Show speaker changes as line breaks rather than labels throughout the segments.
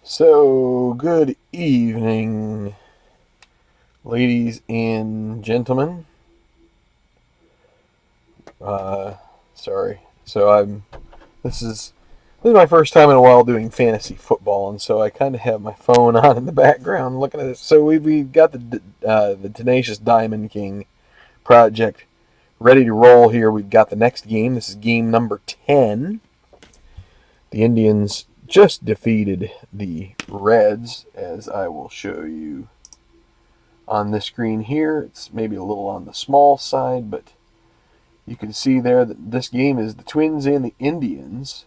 So, good evening, ladies and gentlemen. Uh, sorry. So I'm. This is this is my first time in a while doing fantasy football, and so I kind of have my phone on in the background looking at this. So we've got the Tenacious Diamond King project ready to roll here. We've got the next game. This is game number 10. The Indians just defeated the Reds, as I will show you on this screen here. It's maybe a little on the small side, but you can see there that this game is the Twins and the Indians.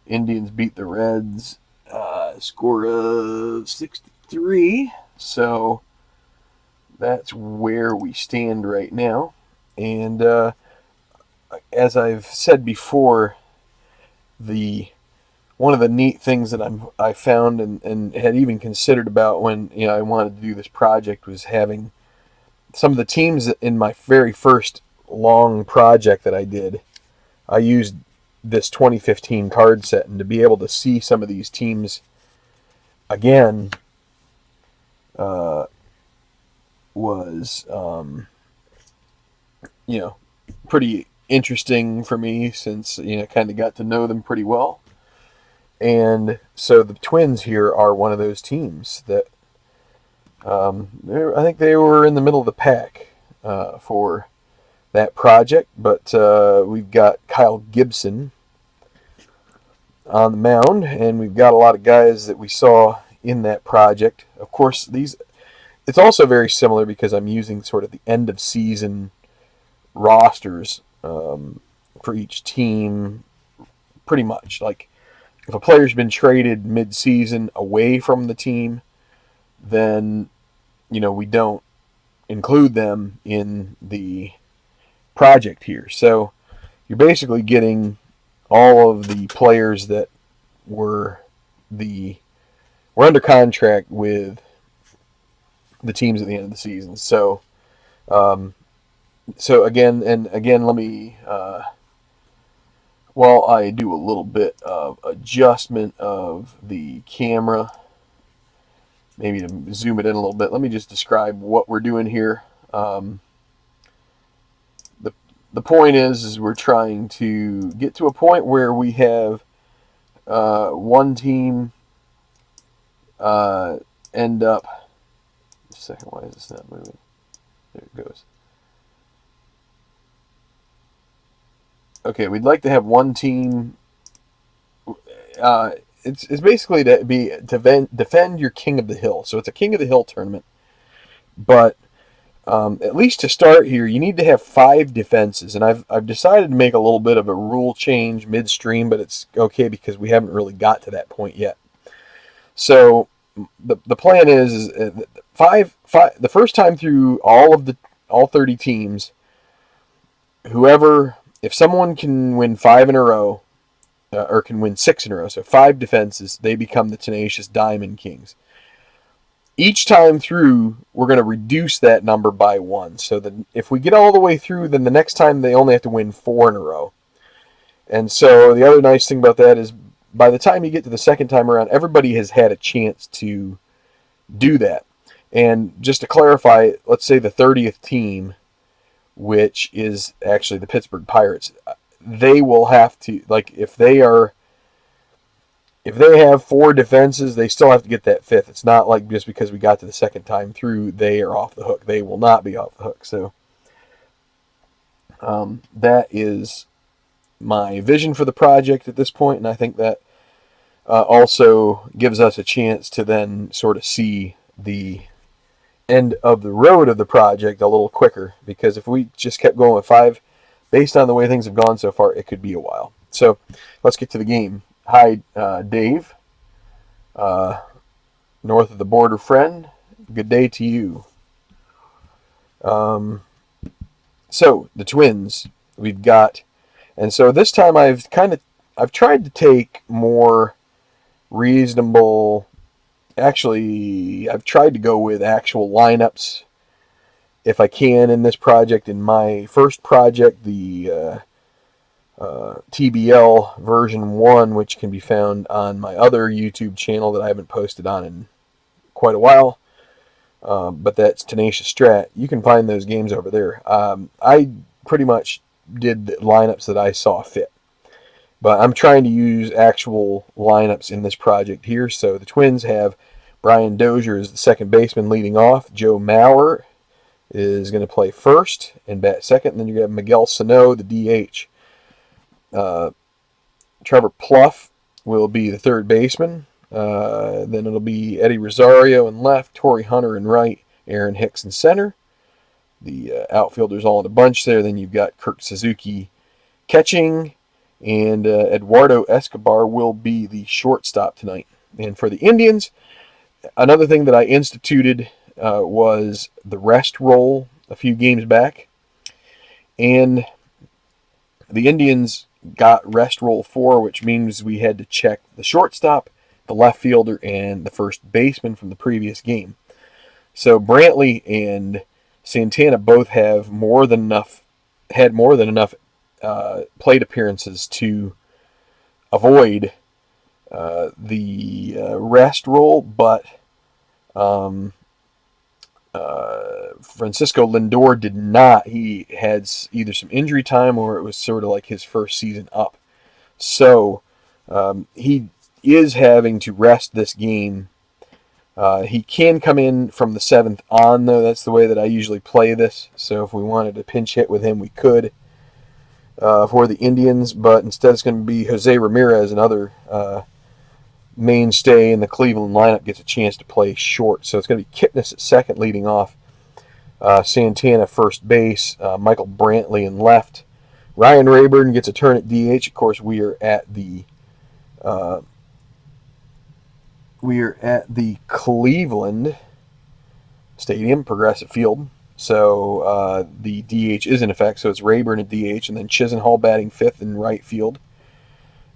Indians beat the Reds, score of 6-3. So that's where we stand right now. And as I've said before, the one of the neat things that I found and had even considered about when I wanted to do this project was having some of the teams in my very first long project that I did. I used this 2015 card set, and to be able to see some of these teams again uh, was pretty interesting for me, since kind of got to know them pretty well. And so the Twins here are one of those teams that I think they were in the middle of the pack for that project. But we've got Kyle Gibson on the mound, and we've got a lot of guys that we saw in that project. Of course, it's also very similar because I'm using sort of the end of season rosters for each team, pretty much. Like, if a player's been traded mid-season away from the team, then we don't include them in the project here. So you're basically getting all of the players that were under contract with the teams at the end of the season. So again, let me while I do a little bit of adjustment of the camera, maybe to zoom it in a little bit, let me just describe what we're doing here. The point is we're trying to get to a point where we have one team end up. Just a second, why is this not moving? There it goes. Okay, we'd like to have one team. It's basically to defend your King of the Hill. So it's a King of the Hill tournament, but at least to start here, you need to have 5 defenses, and I've decided to make a little bit of a rule change midstream, but it's okay because we haven't really got to that point yet. So the plan is five. The first time through all 30 teams, if someone can win 5 in a row, or can win 6 in a row, so 5 defenses, they become the Tenacious Diamond Kings. Each time through, we're going to reduce that number by 1. So that if we get all the way through, then the next time they only have to win 4 in a row. And so the other nice thing about that is by the time you get to the second time around, everybody has had a chance to do that. And just to clarify, let's say the 30th team, which is actually the Pittsburgh Pirates, they will have to, like, if they have 4 defenses, they still have to get that 5th. It's not like just because we got to the second time through, they are off the hook. They will not be off the hook. So that is my vision for the project at this point, and I think that also gives us a chance to then sort of see the end of the road of the project a little quicker, because if we just kept going with 5, based on the way things have gone so far, it could be a while. So let's get to the game. Hi, Dave, north of the border friend. Good day to you. So the Twins, we've got, and so this time I've tried to take more reasonable. Actually, I've tried to go with actual lineups if I can in this project. In my first project, the TBL version 1, which can be found on my other YouTube channel that I haven't posted on in quite a while. But that's Tenacious Strat. You can find those games over there. I pretty much did the lineups that I saw fit. But I'm trying to use actual lineups in this project here. So the Twins have Brian Dozier as the second baseman leading off. Joe Mauer is going to play first and bat second. And then you have Miguel Sano, the DH. Trevor Pluff will be the third baseman. Then it'll be Eddie Rosario in left, Torrey Hunter in right, Aaron Hicks in center. The outfielders all in a bunch there. Then you've got Kurt Suzuki catching, and Eduardo Escobar will be the shortstop tonight. And for the Indians, another thing that I instituted was the rest roll a few games back. And the Indians got rest roll 4, which means we had to check the shortstop, the left fielder, and the first baseman from the previous game. So Brantley and Santana both have had more than enough plate appearances to avoid the rest roll, but Francisco Lindor did not. He had either some injury time or it was sort of like his first season up. So he is having to rest this game. He can come in from the 7th on, though. That's the way that I usually play this. So if we wanted to pinch hit with him, we could for the Indians. But instead it's going to be Jose Ramirez, another mainstay in the Cleveland lineup, gets a chance to play short. So it's going to be Kipnis at second leading off. Santana first base. Michael Brantley in left. Ryan Rayburn gets a turn at DH. Of course, we are at the Cleveland Stadium, Progressive Field. So the DH is in effect. So it's Rayburn at DH, and then Chisenhall batting fifth in right field.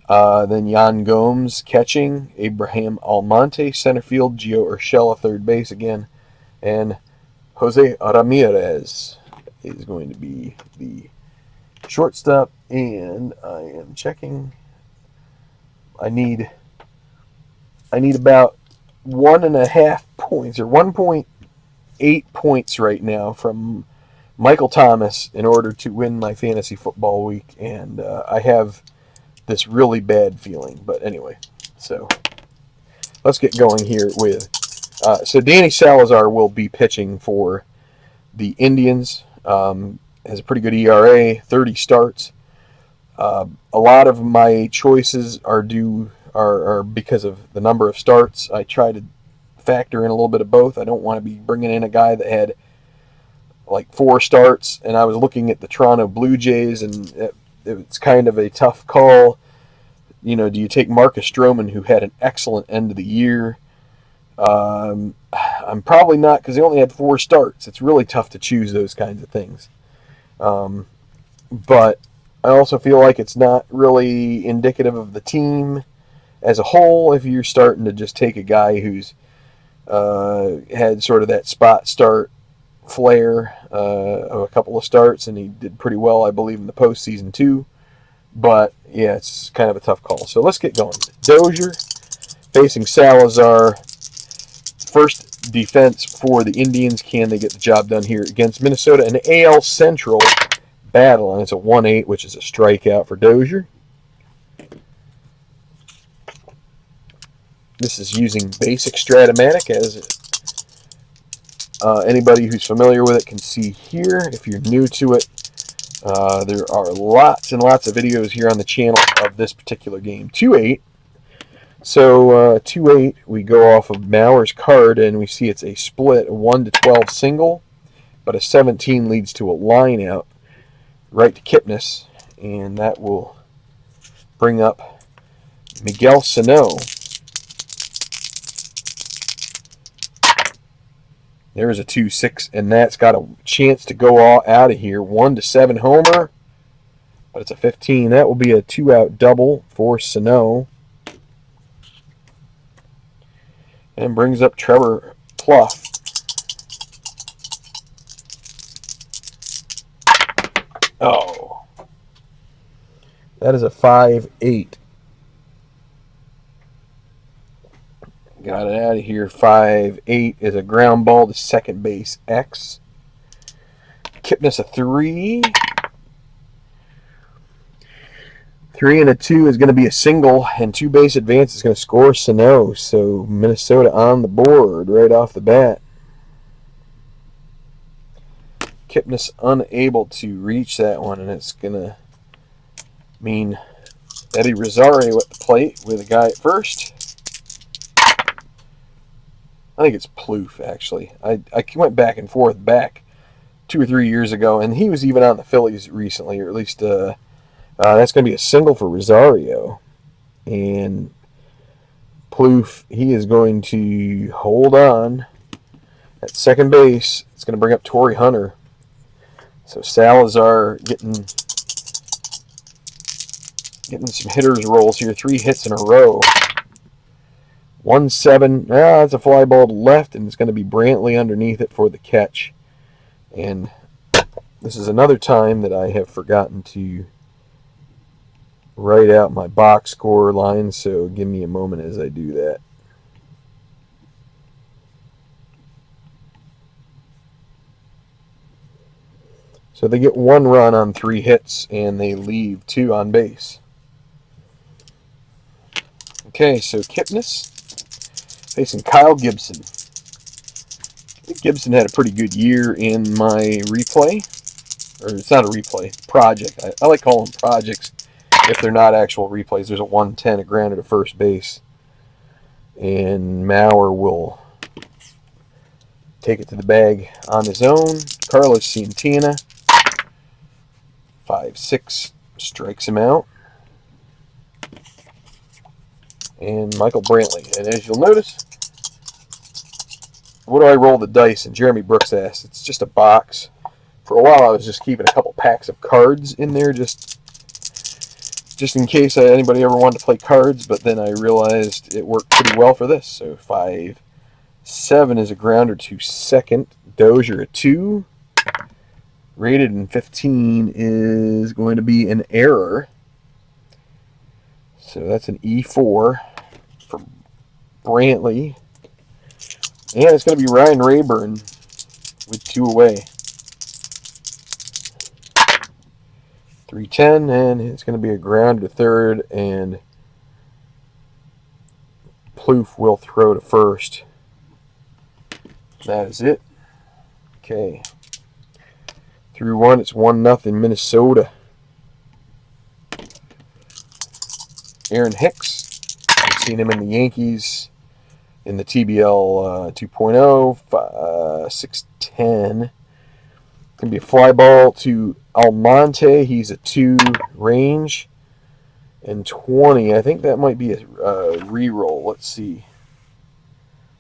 Then Yan Gomes catching, Abraham Almonte center field, Gio Urshela third base again, and Jose Ramirez is going to be the shortstop. And I am checking. I need about 1.5 points or 1.8 points right now from Michael Thomas in order to win my fantasy football week, and I have this really bad feeling. But anyway, so let's get going here with so Danny Salazar will be pitching for the Indians. Has a pretty good ERA, 30 starts. A lot of my choices are because of the number of starts. I try to factor in a little bit of both. I don't want to be bringing in a guy that had like 4 starts, and I was looking at the Toronto Blue Jays, and it's kind of a tough call. You know, do you take Marcus Stroman, who had an excellent end of the year? I'm probably not, because he only had 4 starts. It's really tough to choose those kinds of things. But I also feel like it's not really indicative of the team as a whole if you're starting to just take a guy who's had sort of that spot start flair of a couple of starts, and he did pretty well, I believe, in the postseason too. But yeah, it's kind of a tough call. So let's get going. Dozier facing Salazar. First defense for the Indians. Can they get the job done here against Minnesota? An AL Central battle, and it's a 1-8, which is a strikeout for Dozier. This is using basic Stratomatic, as anybody who's familiar with it can see here. If you're new to it, there are lots and lots of videos here on the channel of this particular game. 2-8. So 2-8, we go off of Mauer's card, and we see it's a split, a 1-12 single, but a 17 leads to a line out right to Kipnis, and that will bring up Miguel Sano. There's a 2-6, and that's got a chance to go all out of here. 1-7 homer, but it's a 15. That will be a 2-out double for Sano. And brings up Trevor Pluff. Oh. That is a 5-8. Got it out of here. 5-8 is a ground ball to second base X. Kipnis a 3. 3 and a 2 is going to be a single, and 2 base advance is going to score Sano. So Minnesota on the board right off the bat. Kipnis unable to reach that one, and it's going to mean Eddie Rosario at the plate with a guy at first. I think it's Plouffe, actually. I went back and forth 2 or 3 years ago, and he was even on the Phillies recently, or at least that's going to be a single for Rosario. And Plouffe, he is going to hold on at second base. It's going to bring up Torrey Hunter. So Salazar getting some hitters rolls here. 3 hits in a row. 1-7. That's a fly ball to left, and it's going to be Brantley underneath it for the catch. And this is another time that I have forgotten to write out my box score line, so give me a moment as I do that. So they get 1 run on 3 hits, and they leave 2 on base. Okay, so Kipnis facing Kyle Gibson. I think Gibson had a pretty good year in my replay. Or it's not a replay, project. I like calling them projects if they're not actual replays. There's a 110, a grounded to first base. And Maurer will take it to the bag on his own. Carlos Santana, 5-6, strikes him out. And Michael Brantley. And as you'll notice, what do I roll the dice? And Jeremy Brooks asked. It's just a box. For a while, I was just keeping a couple packs of cards in there just in case anybody ever wanted to play cards, but then I realized it worked pretty well for this. So 5-7 is a grounder to second. Dozier a 2. Rated in 15 is going to be an error. So that's an E4 for Brantley. And it's going to be Ryan Rayburn with 2 away. 3-10, and it's going to be a ground to third, and Plouffe will throw to first. That is it. Okay. Through 1, it's 1-0 Minnesota. Aaron Hicks. I've seen him in the Yankees in the TBL 2.0, 6'10". Going to be a fly ball to Almonte. He's a 2 range. And 20. I think that might be a re-roll. Let's see.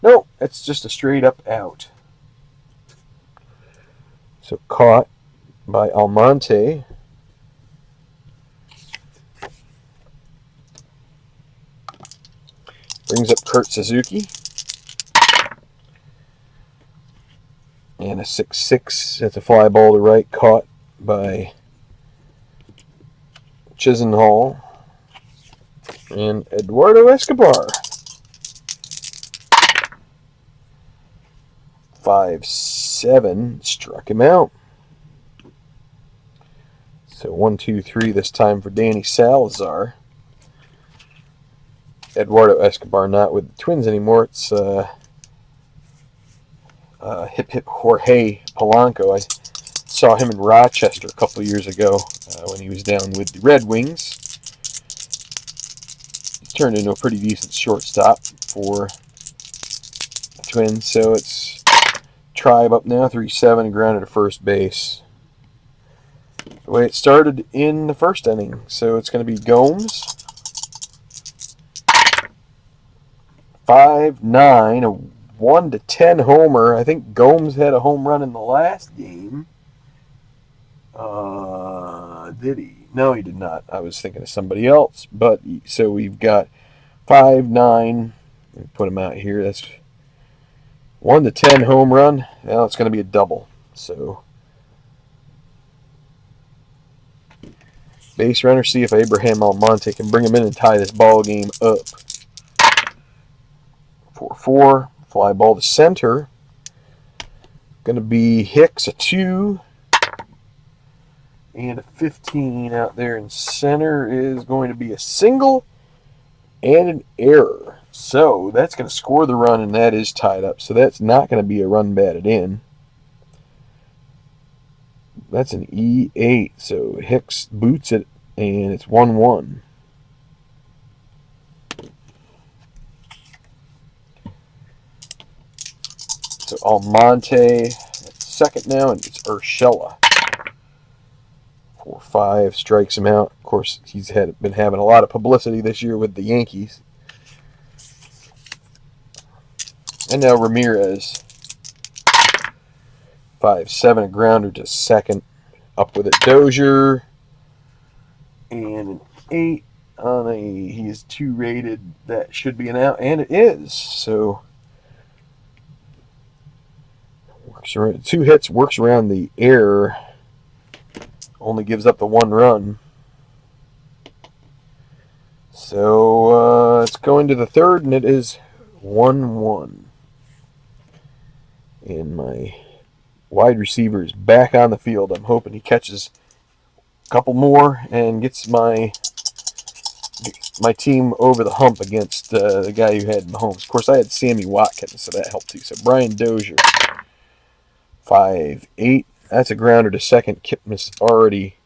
No, it's just a straight up out. So caught by Almonte. Brings up Kurt Suzuki. And a 6-6. That's a fly ball to right, caught by Chisenhall. And Eduardo Escobar. 5-7. Struck him out. So 1-2-3 this time for Danny Salazar. Eduardo Escobar not with the Twins anymore. It's hip hip Jorge Polanco. I saw him in Rochester a couple of years ago when he was down with the Red Wings. He's turned into a pretty decent shortstop for the Twins. So it's Tribe up now, 3-7, grounded to first base. The way it started in the first inning. So it's going to be Gomes. 5-9, a 1-10 homer. I think Gomes had a home run in the last game. Did he? No, he did not. I was thinking of somebody else. But so we've got 5-9. Put him out here. That's 1-10 home run. Now it's going to be a double. So Base runner, see if Abraham Almonte can bring him in and tie this ball game up. 4-4. Fly ball to center. Going to be Hicks, a 2. And a 15 out there in center is going to be a single and an error. So that's going to score the run, and that is tied up. So that's not going to be a run batted in. That's an E8. So Hicks boots it, and it's 1-1. So Almonte at second now, and it's Urshela. 4-5 strikes him out. Of course, he's been having a lot of publicity this year with the Yankees. And now Ramirez. 5-7, a grounder to second. Up with it, Dozier. And an 8 on a, he is 2 rated. That should be an out, and it is. So, works around, 2 hits, works around the error. Only gives up the 1 run. So, it's going to the third, and it is 1-1. And my wide receiver is back on the field. I'm hoping he catches a couple more and gets my team over the hump against the guy who had Mahomes. Of course, I had Sammy Watkins, so that helped too. So Brian Dozier, 5-8. That's a grounder to second. Kipnis already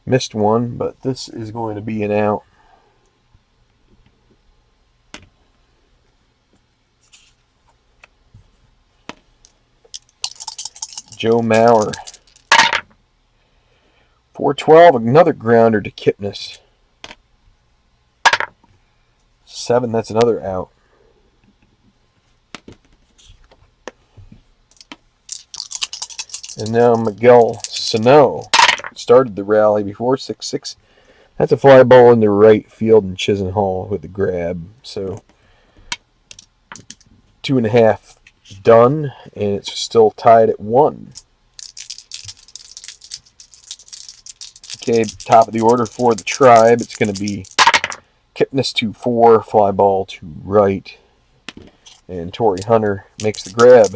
missed one, but this is going to be an out. Joe Mauer, 4-12, another grounder to Kipnis. 7, that's another out. And now Miguel Sano started the rally before, 6-6. That's a fly ball into right field, and Chisenhall with the grab. So 2.5 done, and it's still tied at 1. Okay, top of the order for the Tribe. It's going to be Kipnis 2-4, fly ball to right, and Torrey Hunter makes the grab.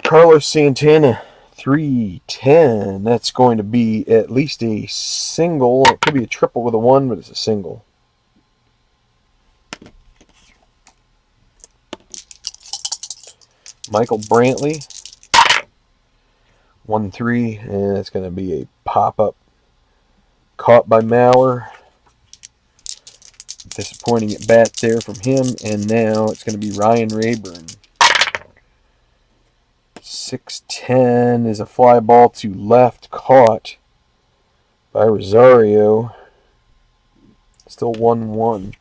Carlos Santana, 3-10. That's going to be at least a single. It could be a triple with a 1, but it's a single. Michael Brantley, 1-3, and it's going to be a pop-up caught by Mauer. Disappointing at bat there from him, and now it's going to be Ryan Rayburn. 6-10 is a fly ball to left, caught by Rosario. Still 1-1.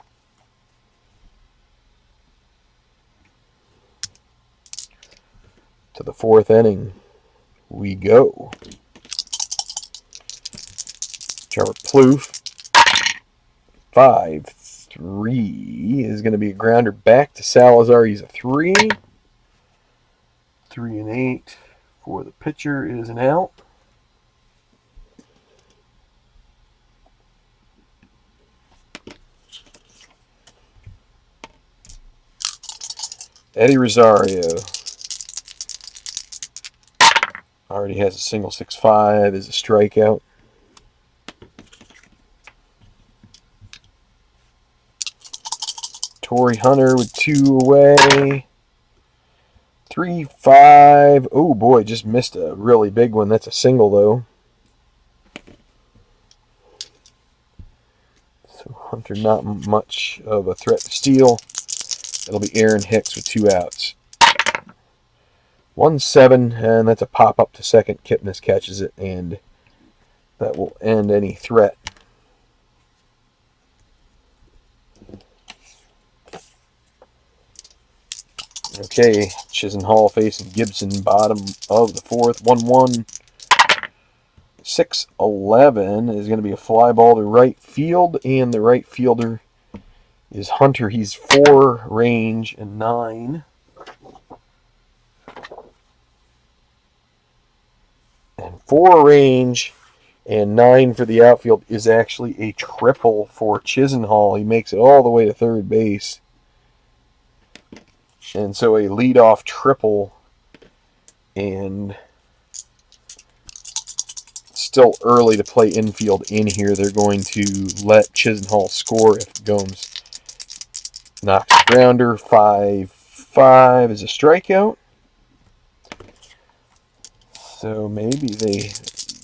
To the 4th inning we go. Trevor Plouffe, 5-3 is going to be a grounder back to Salazar. He's a 3. 3-8 for the pitcher is an out. Eddie Rosario already has a single. 6-5 is a strikeout. Torrey Hunter with 2 away. 3-5. Oh boy, just missed a really big one. That's a single though. So Hunter not much of a threat to steal. It'll be Aaron Hicks with 2 outs. 1-7, and that's a pop up to second. Kipnis catches it, and that will end any threat. Okay, Chisenhall facing Gibson, bottom of the 4th. 1-1. 6-11 is going to be a fly ball to right field, and the right fielder is Hunter. He's 4 range and 9. And 4 range And 9 for the outfield is actually a triple for Chisenhall. He makes it all the way to third base. And so a leadoff triple. And still early to play infield in here. They're going to let Chisenhall score if Gomes knocks a grounder. 5-5 is a strikeout. So maybe they,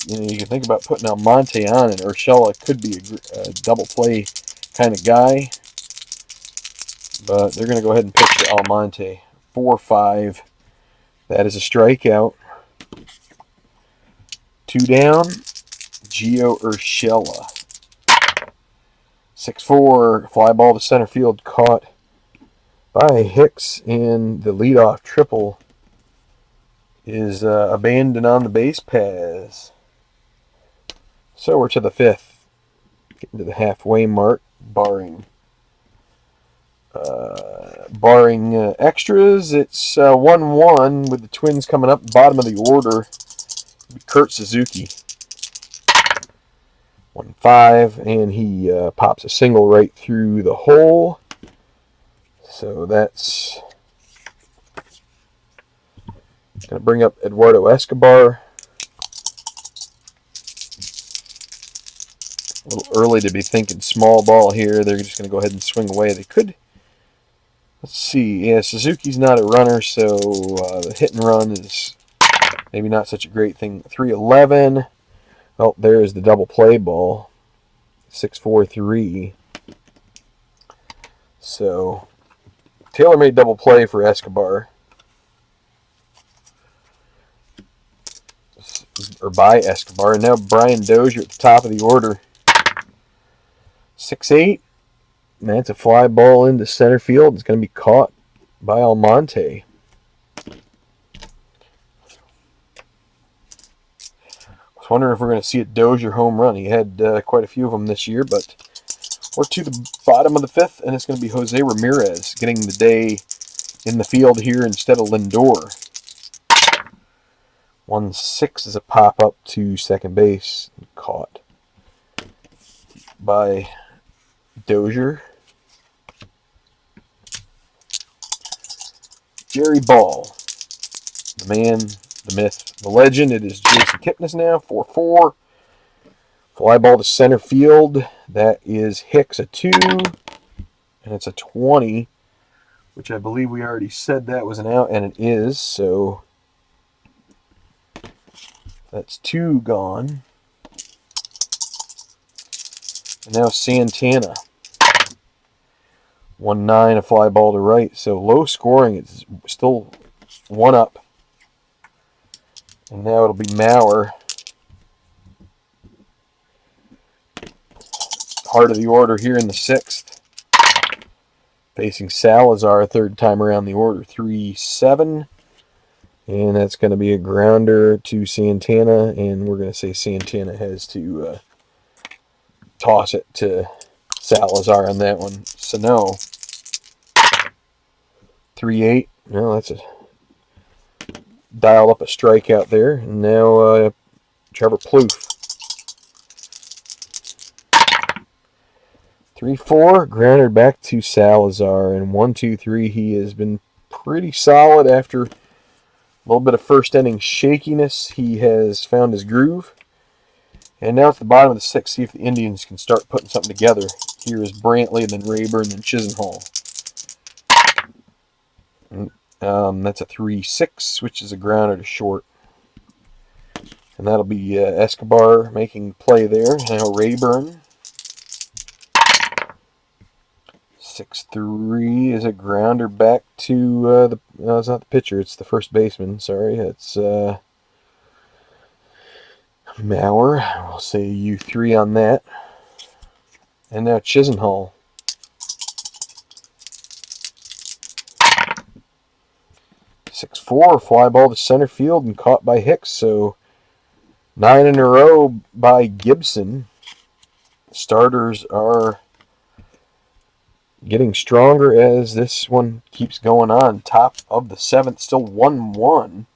you can think about putting Almonte on, and Urshela could be a double play kind of guy. But they're going to go ahead and pitch to Almonte. 4-5. That is a strikeout. 2 down. Gio Urshela. 6-4. Fly ball to center field, caught by Hicks, and the leadoff triple is abandoned on the base paths. So we're to the 5th. Getting to the halfway mark, barring extras. It's 1-1 with the Twins coming up. Bottom of the order, Kurt Suzuki. 1-5, and he pops a single right through the hole. So that's going to bring up Eduardo Escobar. A little early to be thinking small ball here. They're just going to go ahead and swing away. They could. Let's see. Yeah, Suzuki's not a runner, so the hit and run is maybe not such a great thing. 3-11. Oh, there's the double play ball. 6-4-3. So Taylor made double play for Escobar. Or by Escobar. And now Brian Dozier at the top of the order. 6-8. And that's a fly ball into center field. It's going to be caught by Almonte. I was wondering if we're going to see a Dozier home run. He had quite a few of them this year, but we're to the bottom of the 5th, and it's going to be Jose Ramirez getting the day in the field here instead of Lindor. 1-6 is a pop-up to second base. Caught by Dozier. Jerry Ball. The man, the myth, the legend. It is Jason Kipnis now. 4-4. Fly ball to center field. That is Hicks, a 2. And it's a 20, which I believe we already said that was an out, and it is. So that's 2 gone. And now Santana. 1-9, a fly ball to right. So low scoring. It's still 1 up. And now it'll be Mauer. Heart of the order here in the 6th. Facing Salazar, 3rd time around the order. 3-7. And that's going to be a grounder to Santana. And we're going to say Santana has to toss it to Salazar on that one. Sano. 3-8. No, that's a dialed up a strikeout there. And now Trevor Plouffe. 3-4. Grounded back to Salazar. And 1-2-3. He has been pretty solid after a little bit of first inning shakiness. He has found his groove. And now at the bottom of the 6th, see if the Indians can start putting something together. Here is Brantley, and then Rayburn, and then Chisenhall. That's a 3-6, which is a grounder to short. And that'll be Escobar making the play there. Now Rayburn. 6-3 is a grounder back to it's not the pitcher, it's the first baseman. Sorry, it's Mauer. We'll say U3 on that. And now Chisenhall. 6-4, fly ball to center field and caught by Hicks. So 9 in a row by Gibson. Starters are getting stronger as this one keeps going on. Top of the 7th, still 1-1.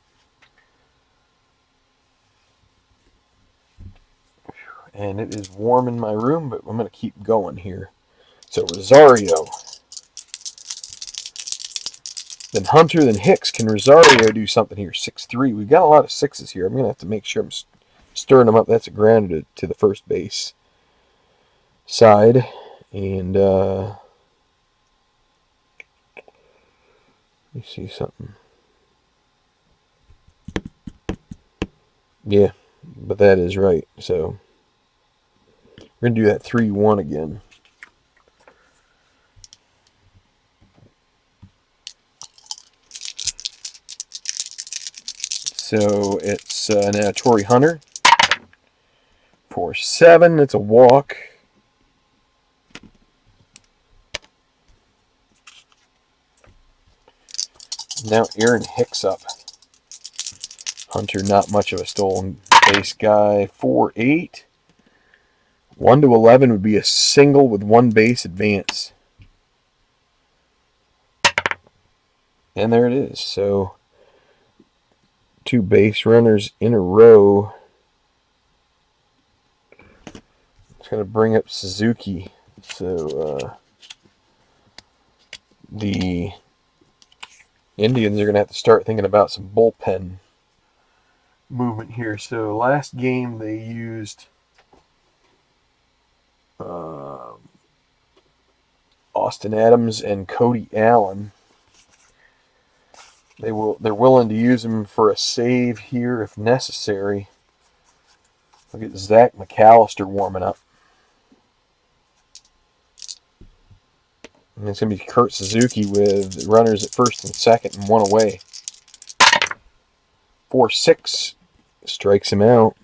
And it is warm in my room, but I'm going to keep going here. So Rosario. Then Hunter, then Hicks. Can Rosario do something here? 6-3. We've got a lot of sixes here. I'm going to have to make sure I'm stirring them up. That's a grounder to the first base side. And let me see something. Yeah, but that is right. So we're going to do that 3-1 again. So it's now Torrey Hunter. 4-7. It's a walk. Now Aaron Hicks up. Hunter, not much of a stolen base guy. 4-8. 1-11 would be a single with one base advance. And there it is. So 2 base runners in a row. It's going to bring up Suzuki. So the Indians are going to have to start thinking about some bullpen movement here. So last game they used Austin Adams and Cody Allen. They're willing to use him for a save here if necessary. Look at Zach McAllister warming up. And it's going to be Kurt Suzuki with runners at first and second and 1 away. 4-6 strikes him out.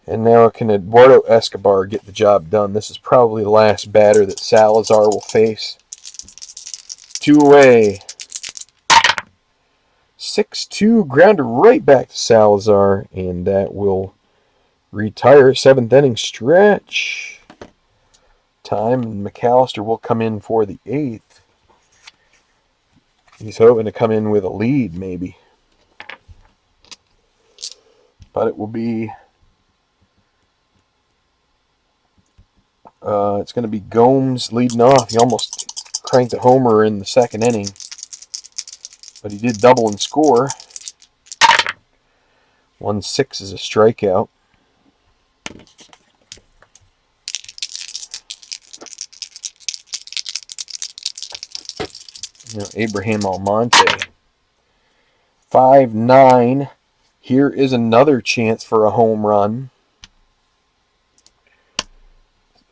And now can Eduardo Escobar get the job done? This is probably the last batter that Salazar will face. 2 away. 6-2, grounder right back to Salazar, and that will retire. 7th inning stretch time, and McAllister will come in for the 8th. He's hoping to come in with a lead, maybe. But it will be... it's going to be Gomes leading off. He almost cranked a homer in the 2nd inning. But he did double and score. 1-6 is a strikeout. Now Abraham Almonte. 5-9. Here is another chance for a home run.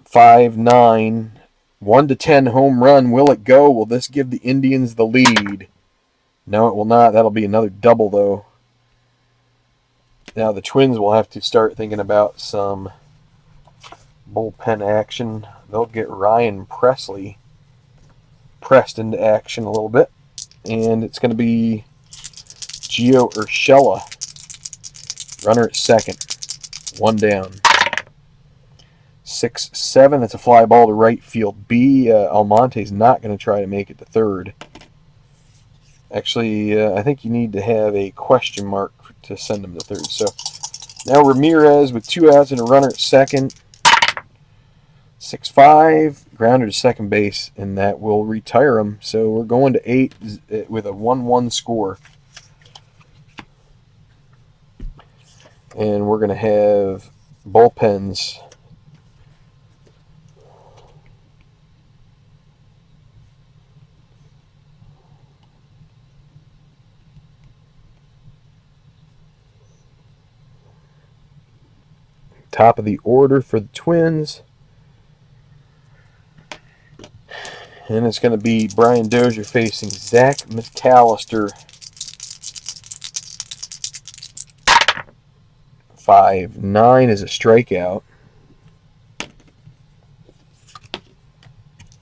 5-9. 1-10 home run. Will it go? Will this give the Indians the lead? No, it will not. That'll be another double, though. Now the Twins will have to start thinking about some bullpen action. They'll get Ryan Presley pressed into action a little bit. And it's going to be Gio Urshela. Runner at second. 1 down. 6-7. That's a fly ball to right field B. Almonte's not going to try to make it to third. Actually, I think you need to have a question mark to send him to third. So now Ramirez with 2 outs and a runner at second. 6-5. Grounder to second base, and that will retire him. So we're going to 8 with a 1-1 score. And we're going to have bullpens. Top of the order for the Twins. And it's going to be Brian Dozier facing Zach McAllister. 5-9 is a strikeout.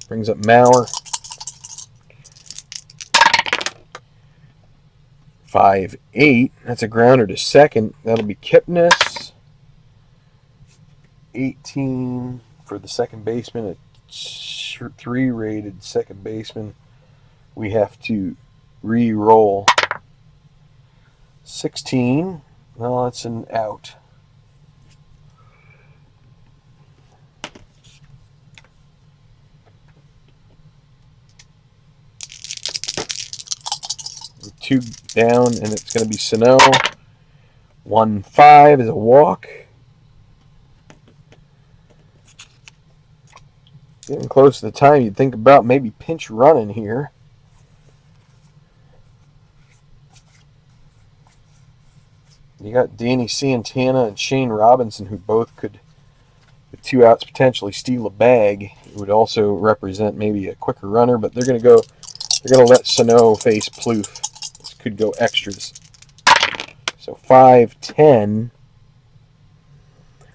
Brings up Maurer. 5-8. That's a grounder to second. That'll be Kipnis. 18 for the second baseman. A 3 rated second baseman. We have to re-roll. 16. Well, that's an out. 2 down, and it's going to be Sano. 1-5 is a walk. Getting close to the time you'd think about maybe pinch running here. You got Danny Santana and Shane Robinson, who both could, with 2 outs, potentially steal a bag. It would also represent maybe a quicker runner, but they're going to let Sano face Plouffe. This could go extras. So 5-10.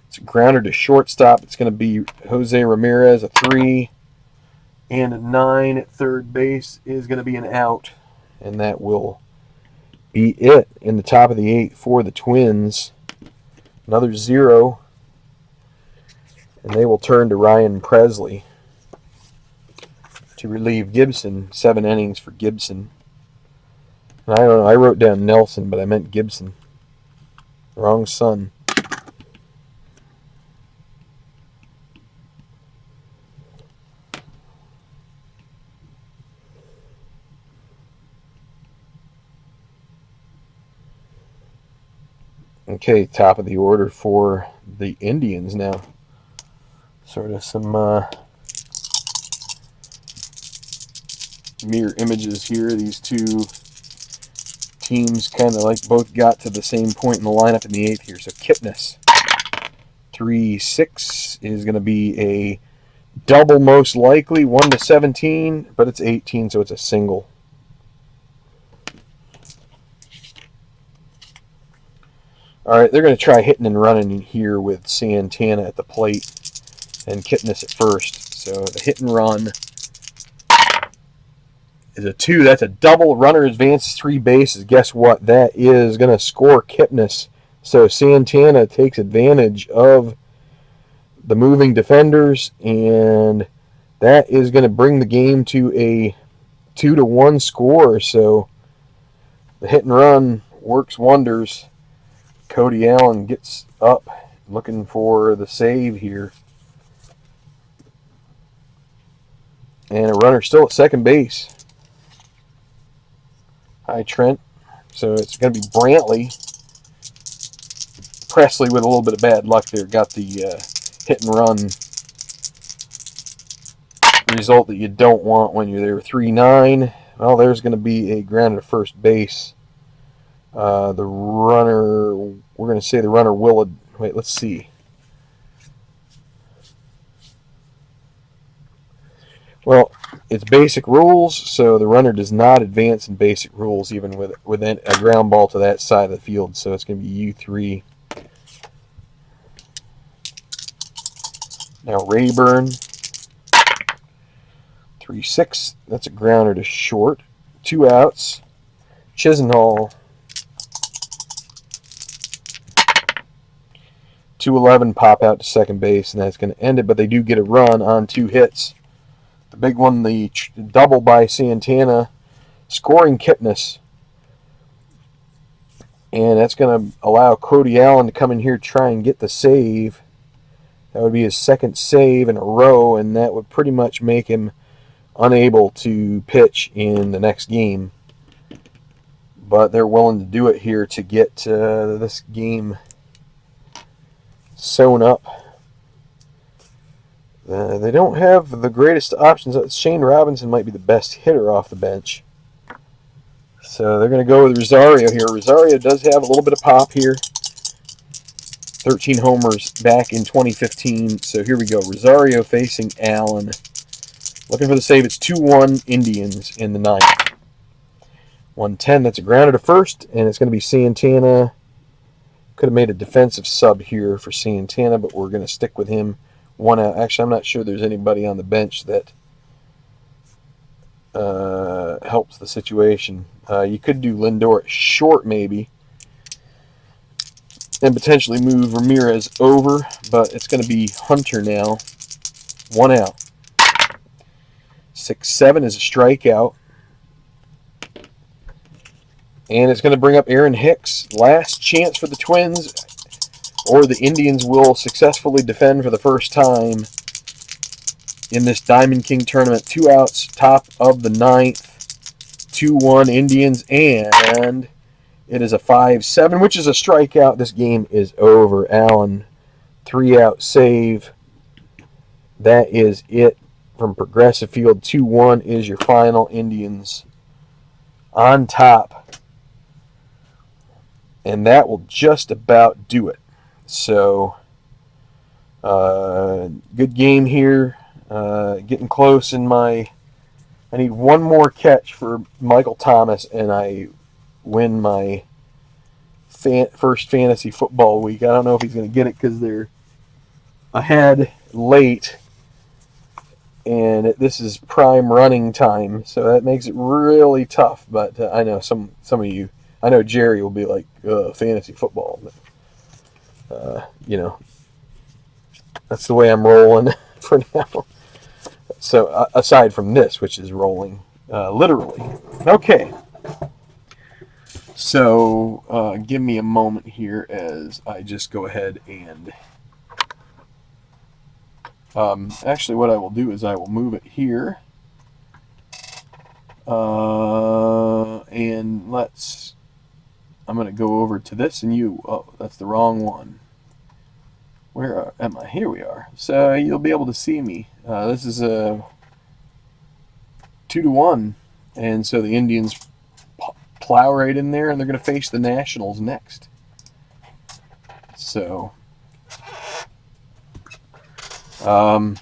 It's a grounder to shortstop. It's going to be Jose Ramirez, a 3, and a 9 at third base is going to be an out, and that will be it in the top of the 8th for the Twins. Another 0, and they will turn to Ryan Presley to relieve Gibson. 7 innings for Gibson. And I don't know, I wrote down Nelson, but I meant Gibson. Wrong son. Okay, top of the order for the Indians now. Sort of some mirror images here. These two teams kind of like both got to the same point in the lineup in the 8th here. So Kipnis, 3-6 is going to be a double most likely, 1-17, but it's 18, so it's a single. All right, they're going to try hitting and running here with Santana at the plate and Kipnis at first. So the hit and run is a 2. That's a double. Runner advances 3 bases. Guess what? That is going to score Kipnis. So Santana takes advantage of the moving defenders, and that is going to bring the game to a 2-1 score. So the hit and run works wonders. Cody Allen gets up looking for the save here. And a runner still at second base. Hi, Trent. So it's going to be Brantley. Presley with a little bit of bad luck there. Got the hit and run result that you don't want when you're there. 3-9. Well, there's going to be a ground to first base. The runner, we're going to say the runner will, wait, let's see. Well, it's basic rules, so the runner does not advance in basic rules, even with a ground ball to that side of the field. So it's going to be U3. Now Rayburn, 3-6. That's a grounder to short. 2 outs. Chisenhall, 2-11, pop out to second base, and that's going to end it. But they do get a run on 2 hits. The big one, the double by Santana, scoring Kipnis. And that's going to allow Cody Allen to come in here, try and get the save. That would be his 2nd save in a row, and that would pretty much make him unable to pitch in the next game. But they're willing to do it here to get this game sewn up. They don't have the greatest options. Shane Robinson might be the best hitter off the bench. So they're going to go with Rosario here. Rosario does have a little bit of pop here. 13 homers back in 2015. So here we go. Rosario facing Allen. Looking for the save. It's 2-1 Indians in the 9th. 1-10. That's a grounder to first. And it's going to be Santana. Could have made a defensive sub here for Santana, but we're going to stick with him. 1 out. Actually, I'm not sure there's anybody on the bench that helps the situation. You could do Lindor at short maybe and potentially move Ramirez over, but it's going to be Hunter now. 1 out. 6-7 is a strikeout. And it's going to bring up Aaron Hicks. Last chance for the Twins, or the Indians will successfully defend for the first time in this Diamond King tournament. 2 outs, top of the 9th. 2-1 Indians, and it is a 5-7, which is a strikeout. This game is over. Allen, 3-out save. That is it from Progressive Field. 2-1 is your final. Indians on top. And that will just about do it. So, good game here. Getting close in my... I need one more catch for Michael Thomas, and I win my first fantasy football week. I don't know if he's going to get it because they're ahead late, and this is prime running time, so that makes it really tough. But I know some of you, I know Jerry will be like, fantasy football. But, that's the way I'm rolling for now. So aside from this, which is rolling literally. Okay. So give me a moment here as I just go ahead and actually what I will do is I will move it here. And I'm going to go over to this, and that's the wrong one. Where am I? Here we are. So you'll be able to see me. This is a 2-1, and so the Indians plow right in there, and they're going to face the Nationals next. So, it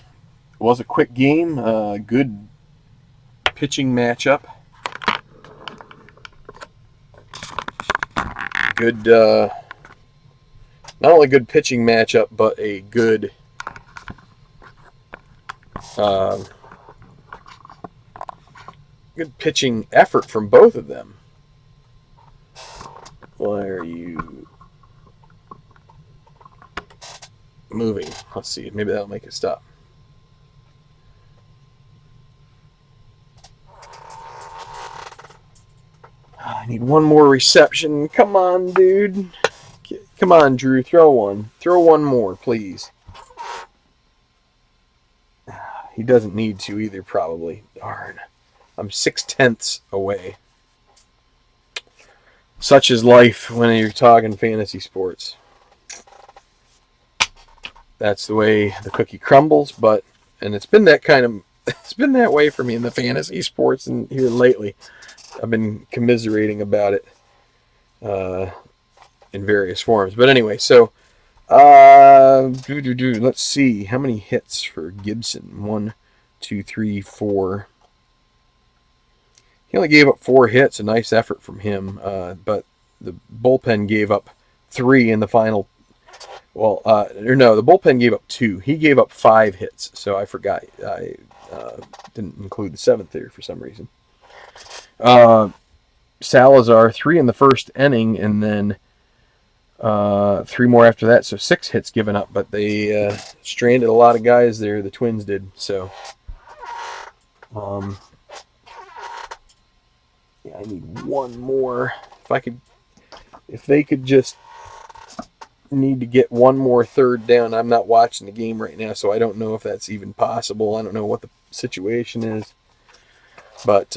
was a quick game. Good pitching matchup. Good, not only good pitching matchup, but a good good pitching effort from both of them. Why are you moving? Let's see. Maybe that'll make it stop. I need one more reception. Come on, dude. Come on, Drew. Throw one. Throw one more, please. He doesn't need to either, probably. Darn. I'm 6/10 away. Such is life when you're talking fantasy sports. That's the way the cookie crumbles, and it's been that way for me in the fantasy sports and here lately. I've been commiserating about it in various forms. But anyway, so let's see how many hits for Gibson. 1, 2, 3, 4. He only gave up 4 hits. A nice effort from him, but the bullpen gave up 3 in the final. Well, no, the bullpen gave up 2. He gave up 5 hits, so I forgot. I didn't include the 7th there for some reason. Salazar, 3 in the first inning, and then 3 more after that, so 6 hits given up. But they stranded a lot of guys there. The Twins did. So, yeah, I need one more. If they could just need to get one more third down. I'm not watching the game right now, so I don't know if that's even possible. I don't know what the situation is. But,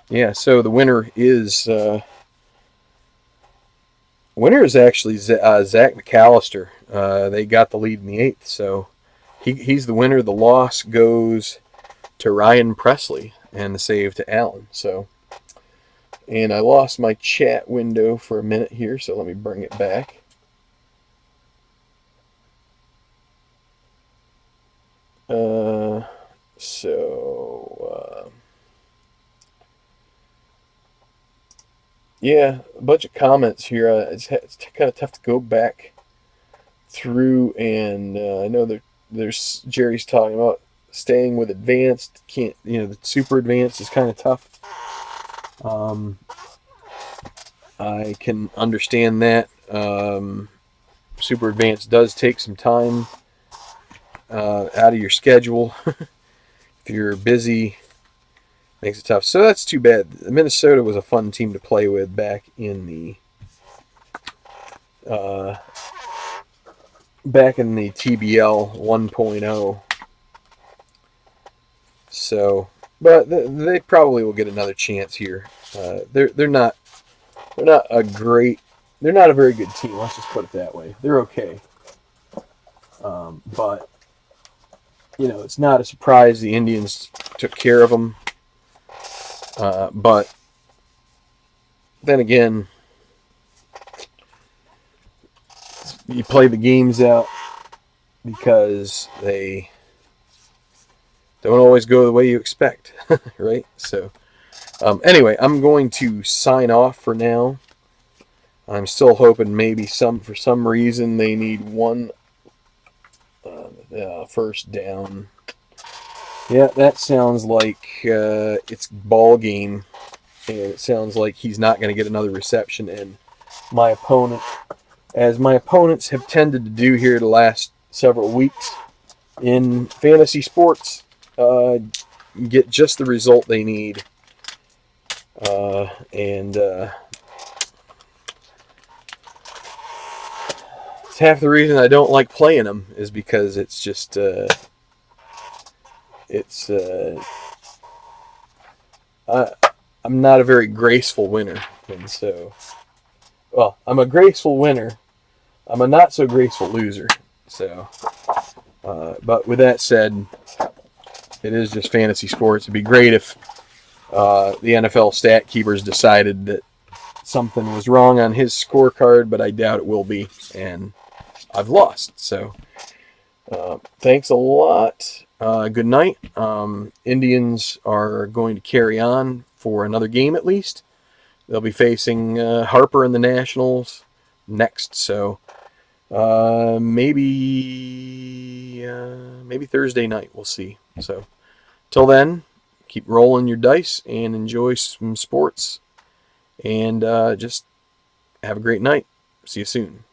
yeah, so the winner is actually Zach McAllister. They got the lead in the 8th, so he's the winner. The loss goes to Ryan Presley, and the save to Allen. So, and I lost my chat window for a minute here, so let me bring it back. Yeah, a bunch of comments here. It's kind of tough to go back through, and I know there's Jerry's talking about staying with advanced. The super advanced is kind of tough. I can understand that. Super advanced does take some time out of your schedule. If you're busy, makes it tough. So that's too bad. Minnesota was a fun team to play with back in the TBL 1.0. So but they probably will get another chance here. They're not a great, they're not a very good team. Let's just put it that way. They're okay, but it's not a surprise the Indians took care of them. But then again, you play the games out because they don't always go the way you expect, right? So, anyway, I'm going to sign off for now. I'm still hoping maybe for some reason they need one first down. Yeah, that sounds like it's ball game, and it sounds like he's not going to get another reception. And my opponent, as my opponents have tended to do here the last several weeks in fantasy sports, get just the result they need. And it's half the reason I don't like playing them is because it's just I'm not a very graceful winner, and so I'm a graceful winner. I'm a not so graceful loser. So, but with that said, it is just fantasy sports. It'd be great if the NFL stat keepers decided that something was wrong on his scorecard, but I doubt it will be, and I've lost. So, thanks a lot. Good night. Indians are going to carry on for another game at least. They'll be facing Harper in the Nationals next, so maybe Thursday night. We'll see. So, till then, keep rolling your dice and enjoy some sports, and just have a great night. See you soon.